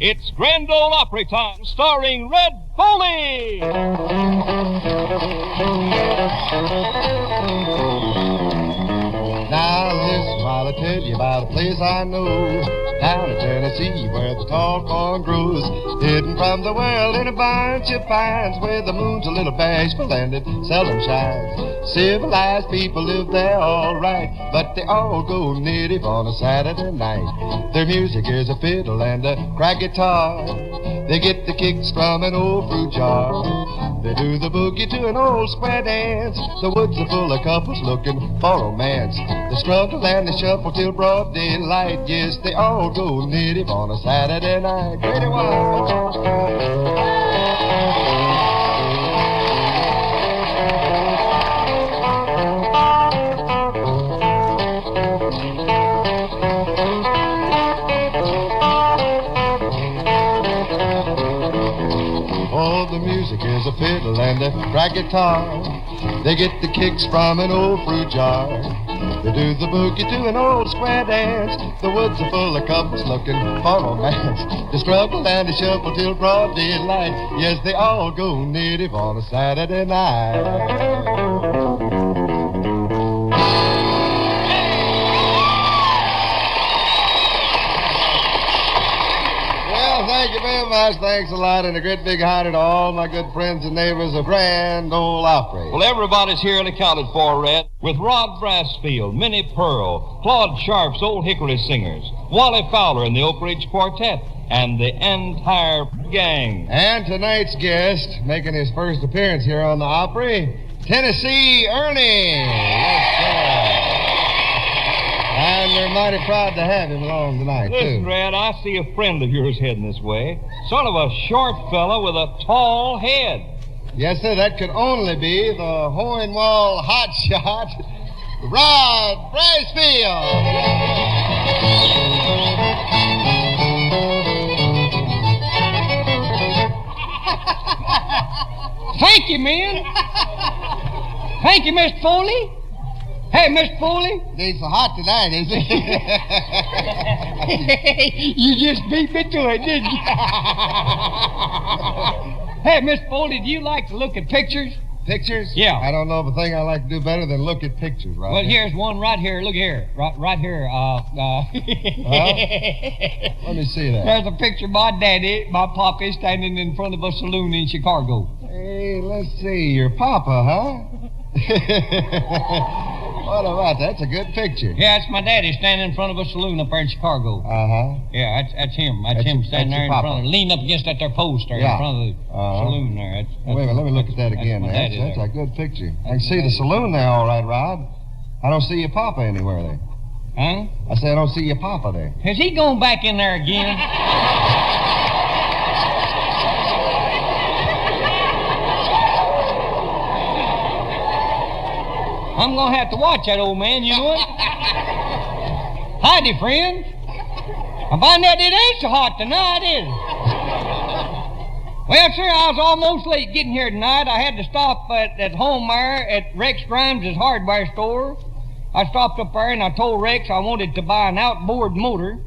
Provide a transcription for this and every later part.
It's Grand Ole Opry time, starring Red Foley. Now listen while I tell you about a place I know, down in Tennessee where the tall corn grows, hidden from the world in a bunch of pines, where the moon's a little bashful and it seldom shines. Civilized people live there all right, but they all go native on a Saturday night. Their music is a fiddle and a crack guitar. They get the kicks from an old fruit jar. They do the boogie to an old square dance. The woods are full of couples looking for romance. They struggle and they shuffle till broad daylight. Yes, they all go native on a Saturday night. Pretty wild. The music is a fiddle and a crack guitar. They get the kicks from an old fruit jar. They do the boogie to an old square dance. The woods are full of couples looking for romance. They struggle and they shuffle till broad daylight. Yes, they all go native on a Saturday night. Thank you very much. Thanks a lot, and a great big hi to all my good friends and neighbors of Grand Ole Opry. Well, everybody's here and accounted for, Red, with Rod Brassfield, Minnie Pearl, Claude Sharp's Old Hickory Singers, Wally Fowler and the Oak Ridge Quartet, and the entire gang. And tonight's guest, making his first appearance here on the Opry, Tennessee Ernie. Yes, sir. And we're mighty proud to have him along tonight, Listen, too. Red, I see a friend of yours heading this way. Sort of a short fellow with a tall head. Yes, sir, that could only be the Hohenwald hotshot, Rod Brassfield. Thank you, man. Thank you, Miss Foley. Hey, Miss Foley. It's so hot tonight, is it? You just beat me to it, didn't you? Hey, Miss Foley, do you like to look at pictures? Pictures? Yeah. I don't know of a thing I like to do better than look at pictures, right? Well, here's one right here. Look here. Right here. Well, let me see that. There's a picture of my daddy, my papa, standing in front of a saloon in Chicago. Hey, let's see. Your papa, huh? What about that? That's a good picture. Yeah, it's my daddy standing in front of a saloon up there in Chicago. Uh-huh. Yeah, that's him. That's him standing there in front of, leaning up against that there post there in front of the saloon there. Wait a minute, let me look at that again. That's a good picture. I can see the saloon there all right, Rod. I don't see your papa anywhere there. Huh? I said I don't see your papa there. Has he gone back in there again? I'm going to have to watch that old man, you know it? Howdy, friend. I find that it ain't so hot tonight, is it? Well, sir, I was almost late getting here tonight. I had to stop at home there at Rex Grimes' hardware store. I stopped up there and I told Rex I wanted to buy an outboard motor.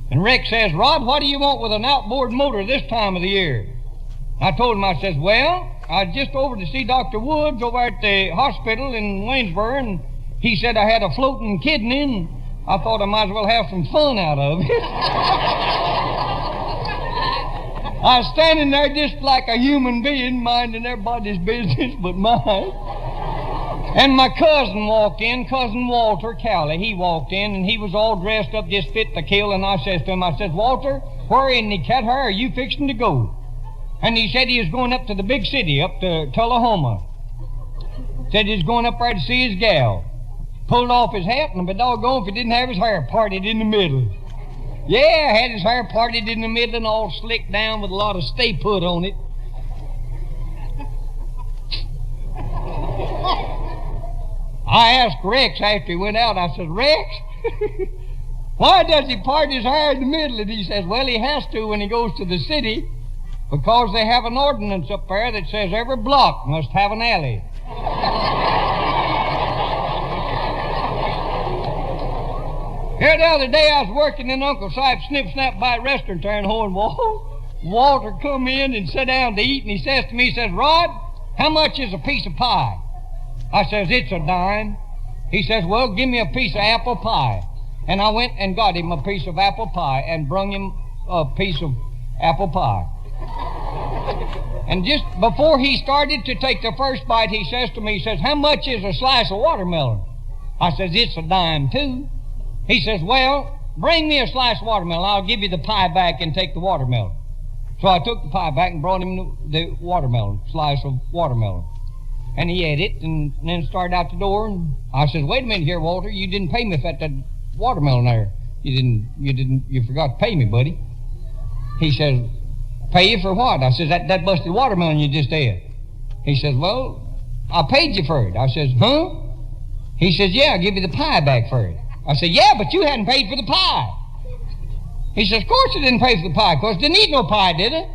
And Rex says, Rod, what do you want with an outboard motor this time of the year? I told him, I says, well, I was just over to see Dr. Woods over at the hospital in Waynesboro, and he said I had a floating kidney, and I thought I might as well have some fun out of it. I was standing there just like a human being, minding everybody's business but mine. And my cousin walked in, Cousin Walter Cowley. He walked in, and he was all dressed up just fit to kill, and I says to him, I says, Walter, where in the cat hair are you fixing to go? And he said he was going up to the big city, up to Tullahoma. Said he was going up there to see his gal. Pulled off his hat, and be doggone if he didn't have his hair parted in the middle. Yeah, had his hair parted in the middle and all slicked down with a lot of stay put on it. I asked Rex after he went out, I said, Rex, why does he part his hair in the middle? And he says, well, he has to when he goes to the city, because they have an ordinance up there that says every block must have an alley. Here the other day I was working in Uncle Sipe's Snip Snap Bite restaurant there in Hohenwald. Walter come in and sat down to eat, and he says to me, he says, Rod, how much is a piece of pie? I says, it's a dime. He says, well, give me a piece of apple pie. And I went and got him a piece of apple pie and brung him a piece of apple pie. And just before he started to take the first bite, he says to me, he says, how much is a slice of watermelon? I says, it's a dime, too. He says, well, bring me a slice of watermelon. I'll give you the pie back and take the watermelon. So I took the pie back and brought him the watermelon, slice of watermelon. And he ate it and then started out the door. And I says, wait a minute here, Walter. You didn't pay me for that watermelon there. You forgot to pay me, buddy. He says, pay you for what? I says, that busted watermelon you just ate. He says, well, I paid you for it. I says, huh? He says, yeah, I'll give you the pie back for it. I said, yeah, but you hadn't paid for the pie. He says, of course I didn't pay for the pie, because I didn't eat no pie, did I?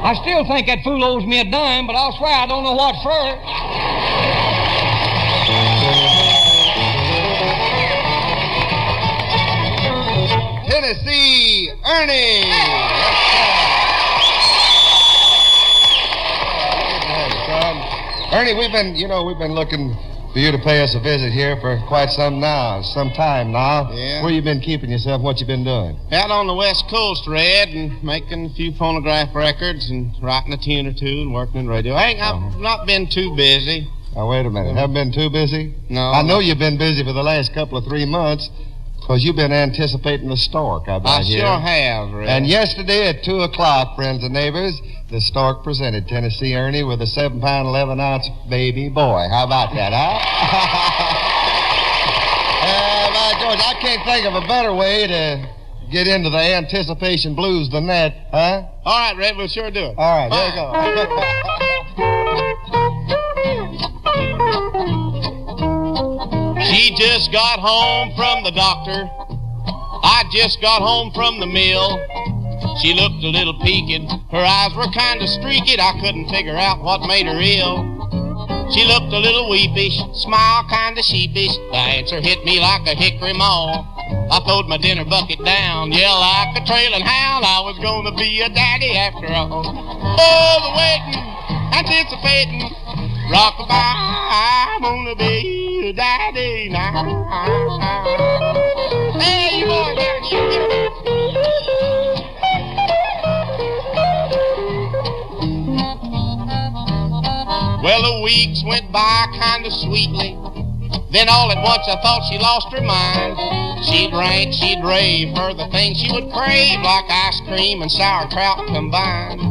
I still think that fool owes me a dime, but I'll swear I don't know what for. Tennessee Ernie! Ernie, we've been looking for you to pay us a visit here for quite some time now. Yeah. Where you been keeping yourself? What you been doing? Out on the West Coast, Red, and making a few phonograph records and writing a tune or two and working in radio. I've not been too busy. Now, wait a minute. Haven't been too busy? No. I know you've been busy for the last couple of 3 months, because you've been anticipating the stork, I sure have, Red. And yesterday at 2 o'clock, friends and neighbors, the stork presented Tennessee Ernie with a 7-pound, 11-ounce baby boy. How about that, huh? By George, I can't think of a better way to get into the anticipation blues than that, huh? All right, Red, we'll sure do it. All right, there you go. She just got home from the doctor. I just got home from the mill. She looked a little peaked. Her eyes were kind of streaked. I couldn't figure out what made her ill. She looked a little weepish, smile kind of sheepish. The answer hit me like a hickory maul. I throwed my dinner bucket down, yelled like a trailing hound. I was gonna be a daddy after all. Oh, the waiting, anticipating, rock-a-bye, I'm gonna be a daddy now. Hey, you boys down here. Well, the weeks went by kind of sweetly. Then all at once I thought she lost her mind. She'd rant, she'd rave for the things she would crave, like ice cream and sauerkraut combined.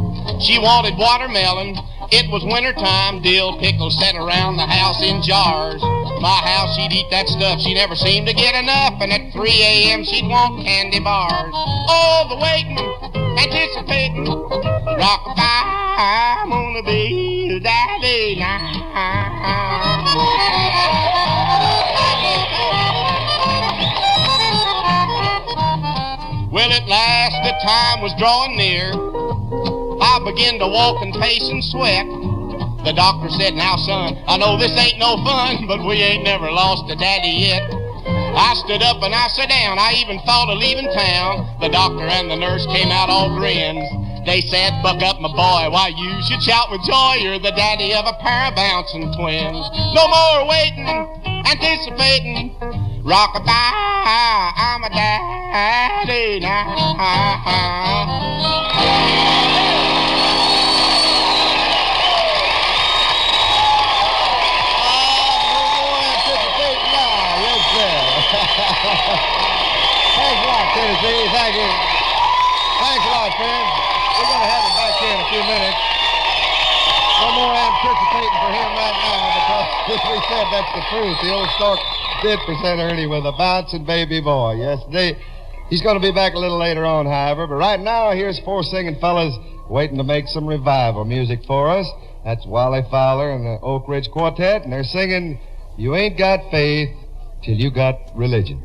She wanted watermelon. It was wintertime. Dill pickles sat around the house in jars. My house, she'd eat that stuff. She never seemed to get enough. And at 3 a.m. she'd want candy bars. Oh, the waiting, anticipating, rock-a-bye, I'm gonna be a daddy now. Well, at last the time was drawing near. I began to walk and pace and sweat. The doctor said, now, son, I know this ain't no fun, but we ain't never lost a daddy yet. I stood up and I sat down. I even thought of leaving town. The doctor and the nurse came out all grins. They said, buck up, my boy, why you should shout with joy. You're the daddy of a pair of bouncing twins. No more waiting, anticipating, rock-a-bye, I'm a daddy now. Thanks a lot, Tennessee. Thank you. Thanks a lot, friend. We're going to have him back here in a few minutes. No more anticipating for him right now, because, as we said, that's the truth. The old stork did present Ernie with a bouncing baby boy yesterday. He's going to be back a little later on, however. But right now, here's 4 singing fellas waiting to make some revival music for us. That's Wally Fowler and the Oak Ridge Quartet, and they're singing, You Ain't Got Faith Till You Got Religion.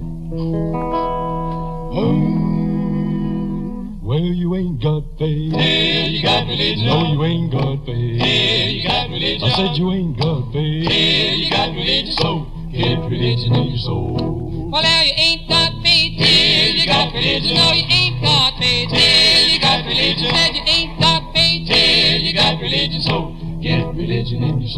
Well, you ain't got faith. Till you got religion. No, you ain't got faith. Till you got religion. I said you ain't got faith. Till you got religion. So get religion in your soul.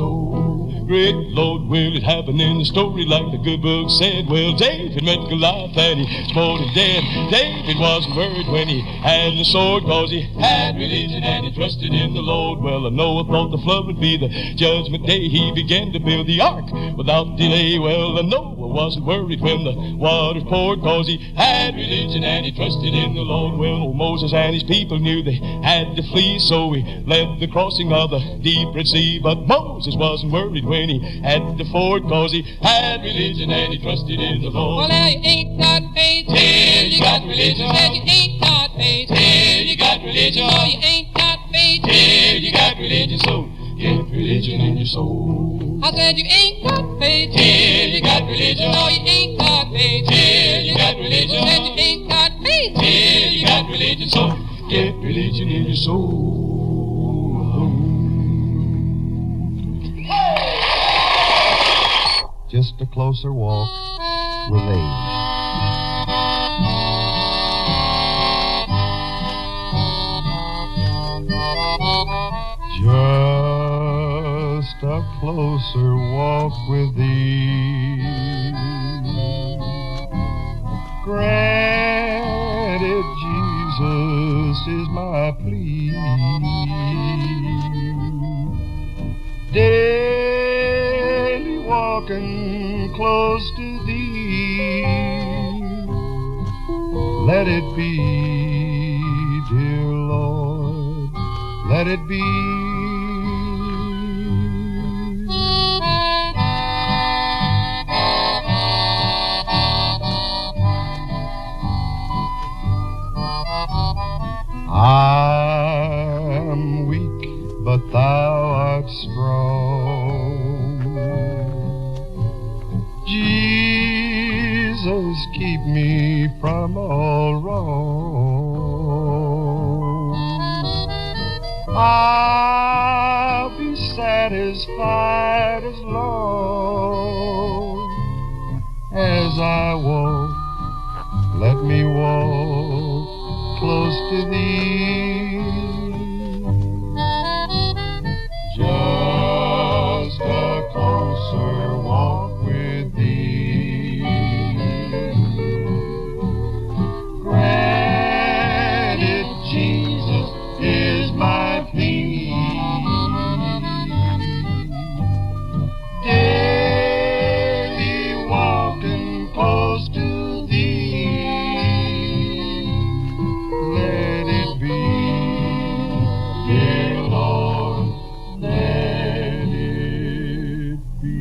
soul. Great Lord, will it happen in the story like the good book said? Well, David met Goliath and he smote him dead. David wasn't worried when he had the sword, cause he had religion and he trusted in the Lord. Well, Noah thought the flood would be the judgment day. He began to build the ark without delay. Well, Noah wasn't worried when the waters poured, cause he had religion and he trusted in the Lord. Well, Moses and his people knew they had to flee, so he led the crossing of the deep Red Sea. But Moses wasn't worried when he had to ford, cause he had religion and he trusted in the Lord. Well, now you ain't got faith till you got religion. Said you ain't got faith till you got religion. No, you ain't got faith till you got religion. So Get religion in your soul. I said you ain't got faith till you got religion. No, you ain't got faith till you got religion. Said you ain't got faith till you got religion. So Get religion in your soul. Just a closer walk with age. Just a closer walk with thee. Granted, Jesus is my plea. Daily walking close to thee. Let it be, dear Lord, let it be. I'm weak, but thou art strong. Jesus, keep me from all wrong. I'll be satisfied as long as I walk. Let me walk close to thee. Just a closer walk with thee. Granted, Jesus is my plea. Daily walking close to thee. Let it be, dear Lord, let it be.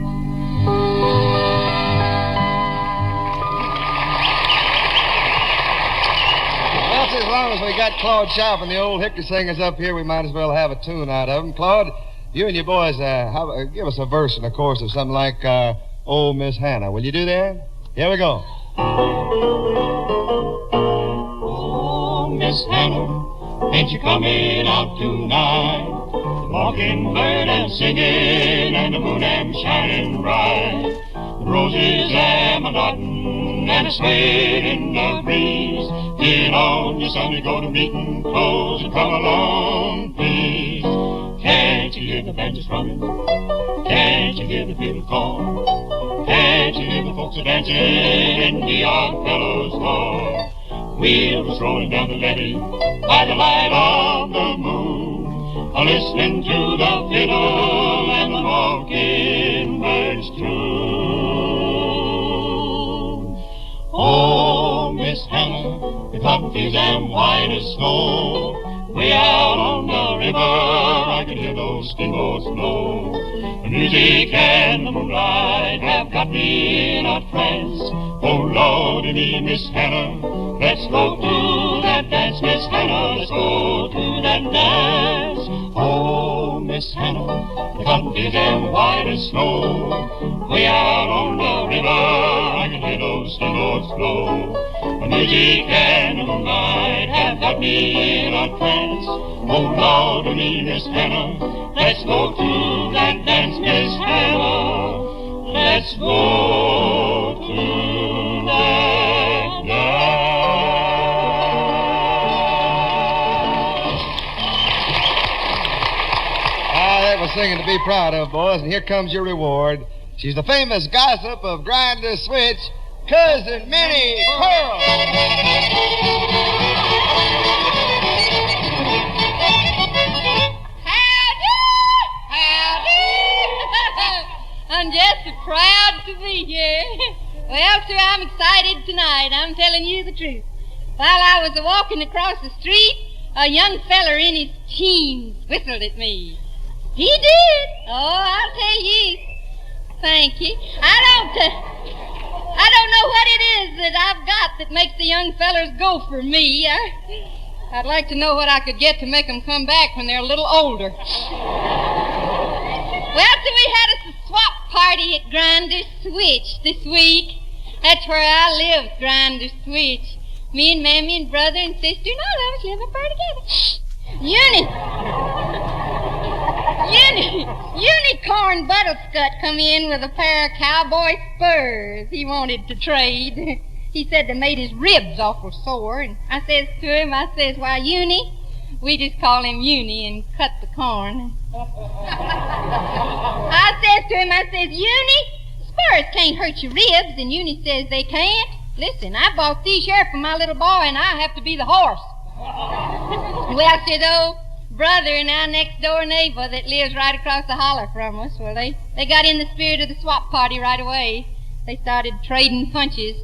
Well, as long as we got Claude Sharp and the old hickory singers up here, we might as well have a tune out of them. Claude, you and your boys, give us a verse and a chorus of something like "Oh, Miss Hannah." Will you do that? Here we go. oh, Miss Hannah, ain't you coming out tonight? The mockingbird am singing and the moon am shining bright. The roses am a nodding and a swaying in the breeze. Get on your Sunday go to meeting clothes and come along, please. Can't you hear the banjo strumming? Can't you hear the fiddle call? Can't you hear the folks a dancing in the Odd Fellows' Hall? Wheels was rolling down the levee by the light of the moon, listening to the fiddle and the mockingbirds tune. Oh, Miss Hannah, the cotton fields am white as snow. Way out on the river, I can hear those steamboats blow. The music and the moonlight have got me in a trance. Oh, Lordy me, Miss Hannah, let's go to that dance, Miss Hannah, let's go to that dance. Oh, Miss Hannah, the cotton fields am white as snow. Way out on the river, I can hear those steamboats blow. The music and the moonlight have got me in a trance. Oh, Lordy me, Miss Hannah, let's go to that dance, Miss Hannah. Let's go to that dance. That was singing to be proud of, boys, and here comes your reward. She's the famous gossip of Grinder Switch, Cousin Minnie Pearl. I'm just so proud to be here. Well, sir, I'm excited tonight. I'm telling you the truth. While I was walking across the street, a young feller in his teens whistled at me. He did. Oh, I'll tell you. Thank you. I don't know what it is that I've got that makes the young fellers go for me. I'd like to know what I could get to make them come back when they're a little older. Well, so we had a swap party at Grinder Switch this week. That's where I live, Grinder Switch. Me and Mammy and brother and sister and all of us live up there together. Unicorn Butterscut come in with a pair of cowboy spurs he wanted to trade. He said they made his ribs awful sore. And I says to him, why, Uni, we just call him Uni and cut the corn. I says to him, Uni, spurs can't hurt your ribs. And Uni says they can't. Listen, I bought these here for my little boy, and I have to be the horse. Well, said old brother and our next door neighbor that lives right across the holler from us, well, they got in the spirit of the swap party right away. They started trading punches.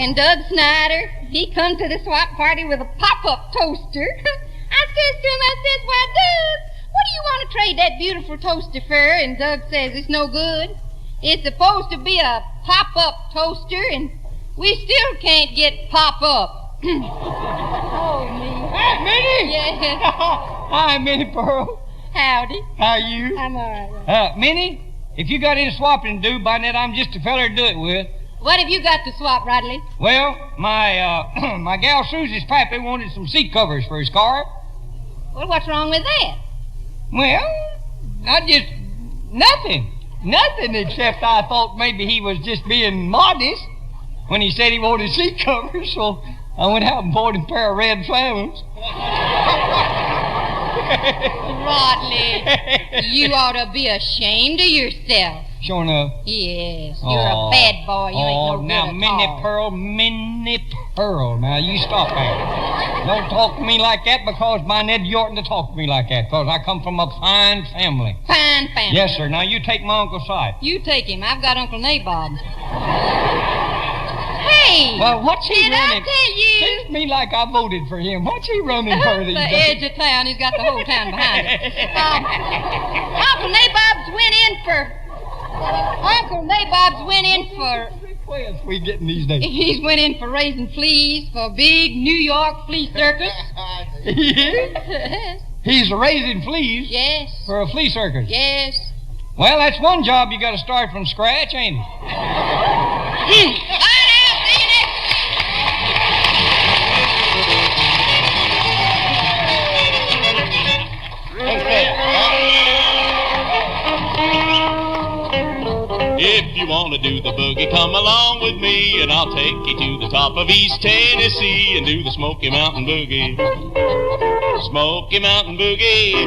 And Doug Snyder, he come to the swap party with a pop-up toaster. I says to him, why, Doug, what do you want to trade that beautiful toaster for? And Doug says, it's no good. It's supposed to be a pop-up toaster, and we still can't get pop-up. Oh, me. Hey, Minnie! Yes. Hi, Minnie Pearl. Howdy. How are you? I'm all right. Minnie, if you got any swapping to do, by that I'm just the feller to do it with. What have you got to swap, Rodley? Well, my my gal Susie's pappy wanted some seat covers for his car. Well, what's wrong with that? Well, nothing. Nothing except I thought maybe he was just being modest when he said he wanted seat covers, so I went out and bought him a pair of red flannels. Rodley, you ought to be ashamed of yourself. Sure enough. Yes, you're a bad boy. You ain't no good now, at Minnie Pearl, now you stop that. Don't talk to me like that because my Ned you oughtn't to talk to me like that because I come from a fine family. Fine family. Yes, sir. Now you take my uncle's side. You take him. I've got Uncle Nabob. Hey! Well, what's he did running? I tell you? Seems me like I voted for him. What's he running for these The days? edge of town. He's got the whole town behind him. Uncle Nabob's went in for requests we getting these days. He's went in for raising fleas for a big New York flea circus. He's raising fleas Yes. for a flea circus. Yes. Well, that's one job you got to start from scratch, ain't it? If you want to do the boogie, come along with me, and I'll take you to the top of East Tennessee and do the Smoky Mountain Boogie. Smoky Mountain Boogie.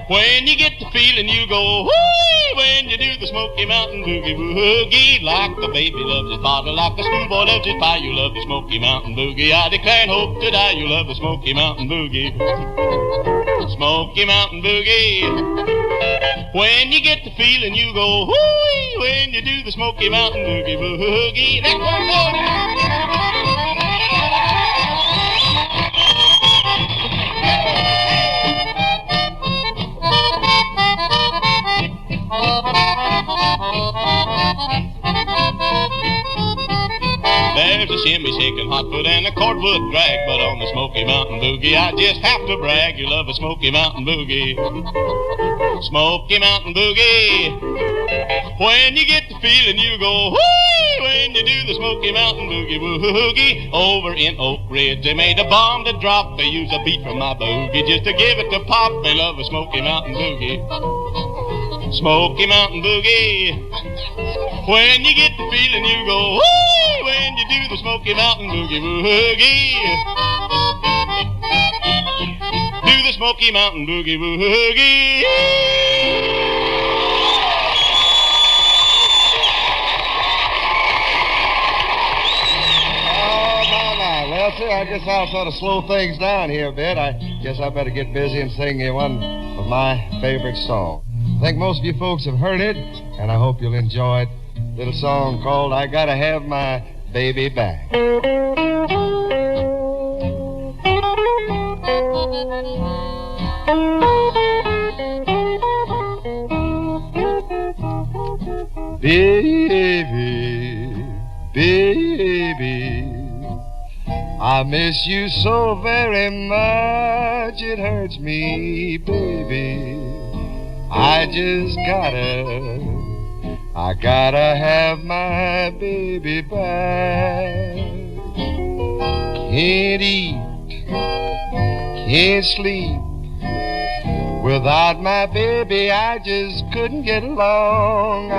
When you get the feeling, you go whoo! When you do the Smoky Mountain Boogie Woogie, like the baby loves his bottle, like the schoolboy loves his pie, you love the Smoky Mountain Boogie. I declare and hope to die, you love the Smoky Mountain Boogie. Smoky Mountain Boogie. When you get the feeling, you go whoo! When you do the Smoky Mountain Boogie Woogie. That's one more now. There's a shimmy shaking hot foot and a cordwood drag, but on the Smoky Mountain Boogie I just have to brag. You love a Smoky Mountain Boogie. Smoky Mountain Boogie. When you get the feeling, you go whoo! When you do the Smoky Mountain Boogie Woogie. Over in Oak Ridge they made a bomb to drop. They use a beat from my boogie just to give it to pop. They love a Smoky Mountain Boogie. Smoky Mountain Boogie. When you get the feeling, you go whoo! When you do the Smoky Mountain Boogie Woogie. Do the Smoky Mountain Boogie Woogie. Well, sir, I guess I'll sort of slow things down here a bit. I guess I better get busy and sing you one of my favorite songs. I think most of you folks have heard it, and I hope you'll enjoy it. A little song called I Gotta Have My Baby Back. Baby, baby, I miss you so very much, it hurts me, baby. I gotta have my baby back. Can't eat, can't sleep. Without my baby, I just couldn't get along.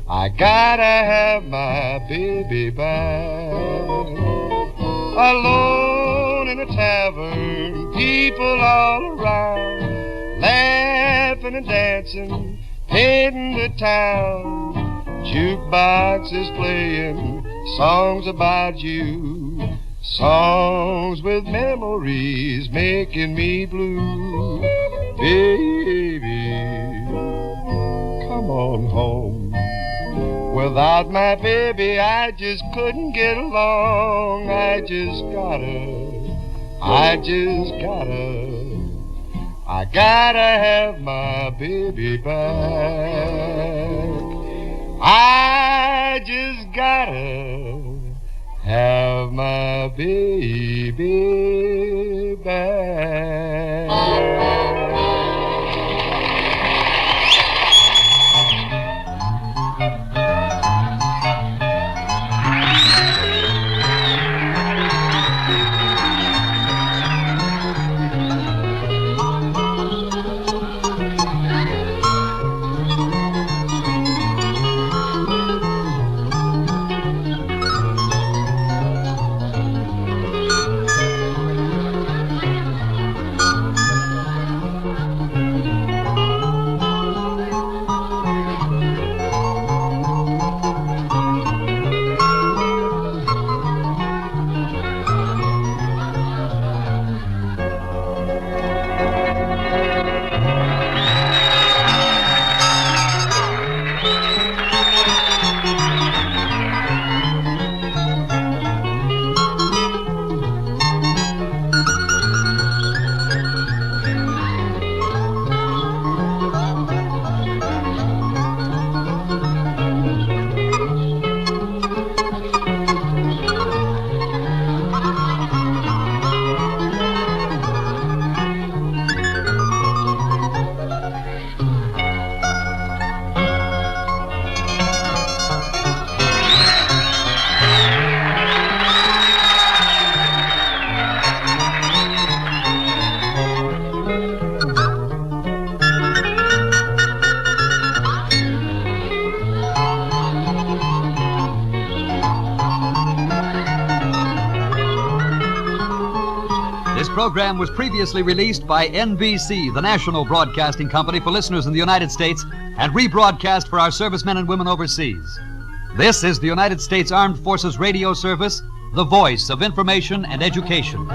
I gotta have my baby back. Alone in a tavern, people all around, laughing and dancing, heading to town. Jukebox is playing songs about you, songs with memories making me blue. Baby, come on home. Without my baby, I just couldn't get along. I gotta have my baby back. I just gotta have my baby back. This program was previously released by NBC, the national broadcasting company for listeners in the United States, and rebroadcast for our servicemen and women overseas. This is the United States Armed Forces Radio Service, the voice of information and education.